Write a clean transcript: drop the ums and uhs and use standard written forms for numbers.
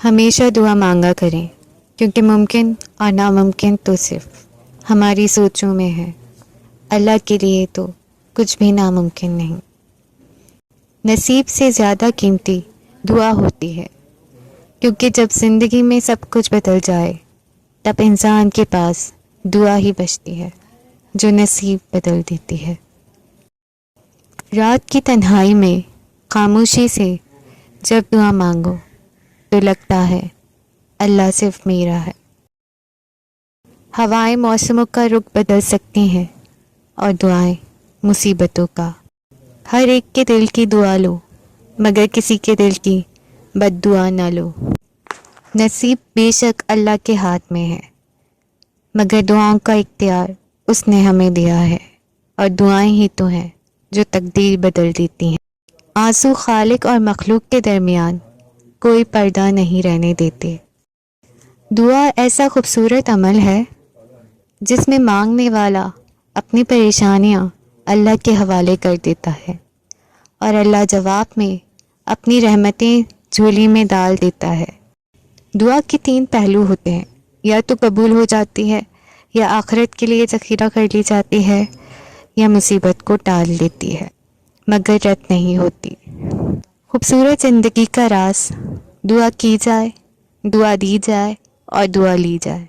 ہمیشہ دعا مانگا کریں، کیونکہ ممکن اور ناممکن تو صرف ہماری سوچوں میں ہے۔ اللہ کے لیے تو کچھ بھی ناممکن نہیں۔ نصیب سے زیادہ قیمتی دعا ہوتی ہے، کیونکہ جب زندگی میں سب کچھ بدل جائے تب انسان کے پاس دعا ہی بچتی ہے جو نصیب بدل دیتی ہے۔ رات کی تنہائی میں خاموشی سے جب دعا مانگو تو لگتا ہے اللہ صرف میرا ہے۔ ہوائیں موسموں کا رخ بدل سکتی ہیں اور دعائیں مصیبتوں کا۔ ہر ایک کے دل کی دعا لو، مگر کسی کے دل کی بد دعا نہ لو۔ نصیب بے شک اللہ کے ہاتھ میں ہے، مگر دعاؤں کا اختیار اس نے ہمیں دیا ہے، اور دعائیں ہی تو ہیں جو تقدیر بدل دیتی ہیں۔ آنسو خالق اور مخلوق کے درمیان کوئی پردہ نہیں رہنے دیتے۔ دعا ایسا خوبصورت عمل ہے جس میں مانگنے والا اپنی پریشانیاں اللہ کے حوالے کر دیتا ہے، اور اللہ جواب میں اپنی رحمتیں جھولی میں ڈال دیتا ہے۔ دعا کے 3 پہلو ہوتے ہیں، یا تو قبول ہو جاتی ہے، یا آخرت کے لیے ذخیرہ کر لی جاتی ہے، یا مصیبت کو ٹال دیتی ہے مگر رد نہیں ہوتی۔ خوبصورت زندگی کا راز دعا کی جائے، دعا دی جائے اور دعا لی جائے۔